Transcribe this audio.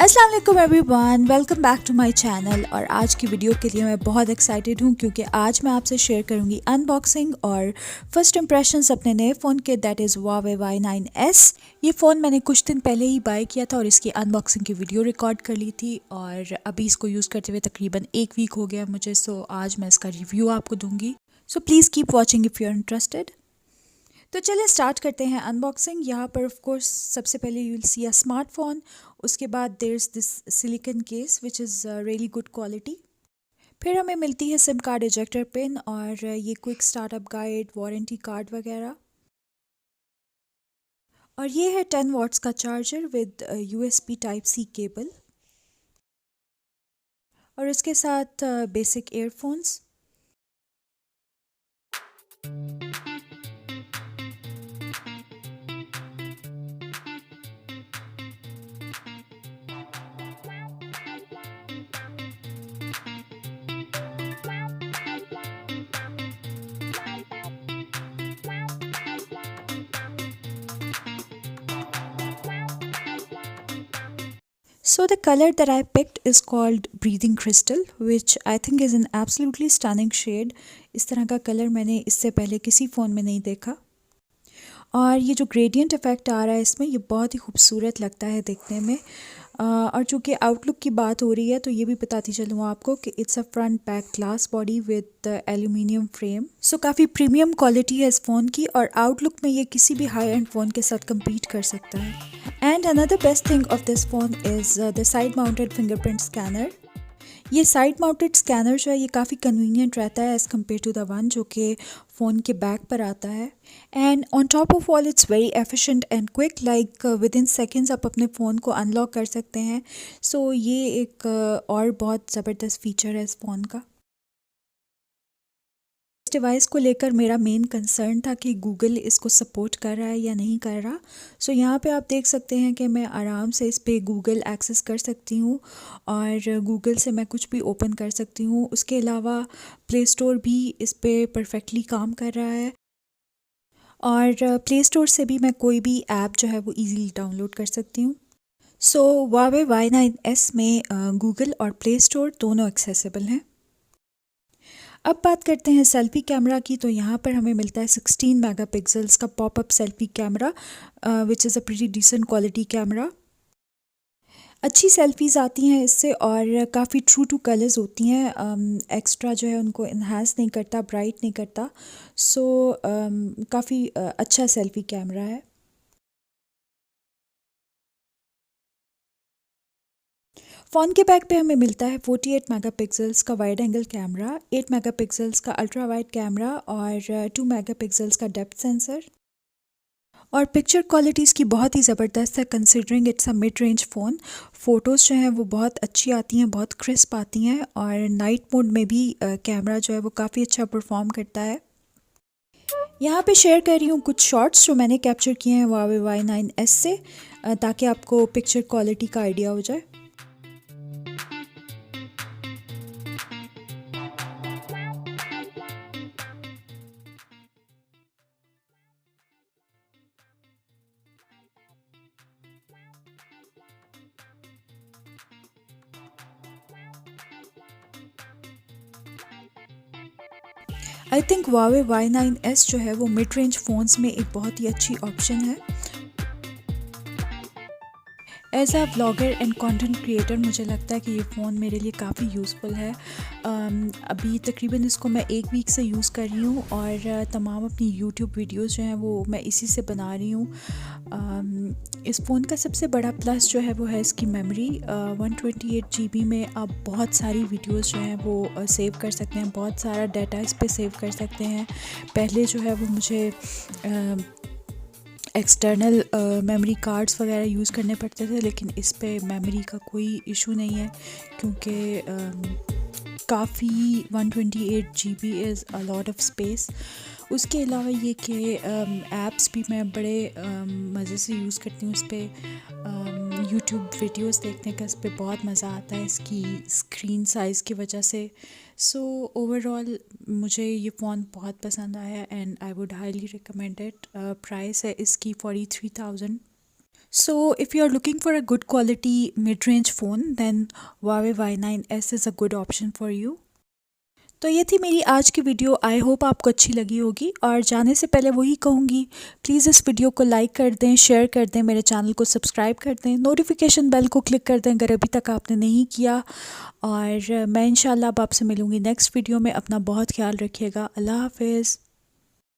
अस्सलाम वालेकुम everyone, welcome back to my channel. और आज की वीडियो के लिए मैं बहुत एक्साइटेड हूँ क्योंकि आज मैं आपसे शेयर करूँगी अनबॉक्सिंग और फर्स्ट इंप्रेशंस अपने नए फ़ोन के, दैट इज़ Huawei Y9S। ये फ़ोन मैंने कुछ दिन पहले ही बाय किया था और इसकी अनबॉक्सिंग की वीडियो रिकॉर्ड कर ली थी और अभी इसको यूज़ करते हुए तकरीबन 1 वीक हो गया मुझे। सो आज मैं इसका रिव्यू आपको दूँगी, so please keep watching if you are interested. तो चलिए स्टार्ट करते हैं अनबॉक्सिंग। यहाँ पर ऑफ कोर्स सबसे पहले you will see a smartphone, उसके बाद there is this silicone case which is really good quality. फिर हमें मिलती है सिम कार्ड इजेक्टर पिन और ये quick startup guide, warranty card वगैरह। और ये है 10 वॉट्स का charger with USB type C cable और इसके साथ basic earphones. So the color that I picked is called Breathing Crystal, which I think is an absolutely stunning shade. इस तरह का कलर मैंने इससे पहले किसी फ़ोन में नहीं देखा और ये जो ग्रेडियंट इफ़ेक्ट आ रहा है इसमें, ये बहुत ही खूबसूरत लगता है देखने में। और चूँकि आउटलुक की बात हो रही है तो ये भी बताती चलूँ आपको कि it's a front back glass body with aluminium frame. So काफ़ी प्रीमियम क्वालिटी है इस फ़ोन की और आउटलुक में ये किसी भी हाई एंड फ़ोन के साथ कम्पीट कर सकता है। And another best thing of this phone is the side mounted fingerprint scanner. ये साइड माउंटेड स्कैनर जो है ये काफ़ी कन्वीनियंट रहता है as compare to the one जो कि फ़ोन के बैक पर आता है। And on top of all it's very efficient and quick, like within seconds आप अपने फ़ोन को अनलॉक कर सकते हैं। सो ये एक और बहुत ज़बरदस्त फीचर है इस फ़ोन का। इस डिवाइस को लेकर मेरा मेन कंसर्न था कि गूगल इसको सपोर्ट कर रहा है या नहीं कर रहा। सो यहाँ पे आप देख सकते हैं कि मैं आराम से इस पे गूगल एक्सेस कर सकती हूँ और गूगल से मैं कुछ भी ओपन कर सकती हूँ। उसके अलावा प्ले स्टोर भी इस पे परफेक्टली काम कर रहा है और प्ले स्टोर से भी मैं कोई भी ऐप जो है वो इजीली डाउनलोड कर सकती हूँ। सो Huawei Y9S में गूगल और प्ले स्टोर दोनों एक्सेसिबल हैं। अब बात करते हैं सेल्फ़ी कैमरा की। तो यहाँ पर हमें मिलता है 16 मेगापिक्सल्स का popup selfie camera which is a pretty decent quality camera. अच्छी सेल्फ़ीज़ आती हैं इससे और काफ़ी ट्रू टू कलर्स होती हैं, एक्स्ट्रा जो है उनको इन्हांस नहीं करता, ब्राइट नहीं करता। सो काफ़ी अच्छा सेल्फ़ी कैमरा है। फ़ोन के बैक पे हमें मिलता है 48 मेगापिक्सल्स का वाइड एंगल कैमरा, 8 मेगापिक्सल्स का अल्ट्रा वाइड कैमरा और 2 मेगापिक्सल्स का डेप्थ सेंसर। और पिक्चर क्वालिटी इसकी बहुत ही ज़बरदस्त है considering it's a mid range phone. Photos जो हैं वो बहुत अच्छी आती हैं, बहुत क्रिस्प आती हैं और नाइट मोड में भी कैमरा जो है वो काफ़ी अच्छा परफॉर्म करता है। यहाँ पे शेयर कर रही हूँ कुछ शॉट्स जो मैंने कैप्चर किए हैं Huawei Y9S से, ताकि आपको पिक्चर क्वालिटी का आइडिया हो जाए। आई थिंक Huawei Y9S जो है वो मिड रेंज फ़ोन्स में एक बहुत ही अच्छी ऑप्शन है। As a blogger and content creator मुझे लगता है कि ये फ़ोन मेरे लिए काफ़ी यूज़फुल है। अभी तकरीबन इसको मैं 1 वीक से यूज़ कर रही हूँ और तमाम अपनी यूट्यूब वीडियोस जो हैं वो मैं इसी से बना रही हूँ। इस फ़ोन का सबसे बड़ा प्लस जो है वो है इसकी मेमोरी। 128 GB में आप बहुत सारी वीडियोस जो हैं वो सेव कर सकते हैं, बहुत सारा डाटा इस पे सेव कर सकते हैं। पहले जो है वो मुझे एक्सटर्नल मेमोरी कार्ड्स वगैरह यूज़ करने पड़ते थे, लेकिन इस पे मेमोरी का कोई इशू नहीं है क्योंकि काफ़ी 128 GB is a lot of space. उसके अलावा ये कि ऐप्स भी मैं बड़े मज़े से यूज़ करती हूँ इस पर। यूट्यूब वीडियोस देखने का इस पर बहुत मज़ा आता है इसकी स्क्रीन साइज़ की वजह से। सो ओवरऑल मुझे ये फ़ोन बहुत पसंद आया and I would highly recommend it. Price है इसकी 43,000। So if you are looking for a good quality mid-range phone, then Huawei Y9s is a good option for you. तो ये थी मेरी आज की वीडियो। आई होप आपको अच्छी लगी होगी, और जाने से पहले वही कहूँगी, प्लीज़ इस वीडियो को लाइक कर दें, शेयर कर दें, मेरे चैनल को सब्सक्राइब कर दें, नोटिफिकेशन बेल को क्लिक कर दें अगर अभी तक आपने नहीं किया। और मैं इंशाल्लाह अब आपसे मिलूँगी नेक्स्ट वीडियो में। अपना बहुत ख्याल रखिएगा। अल्लाह हाफिज़।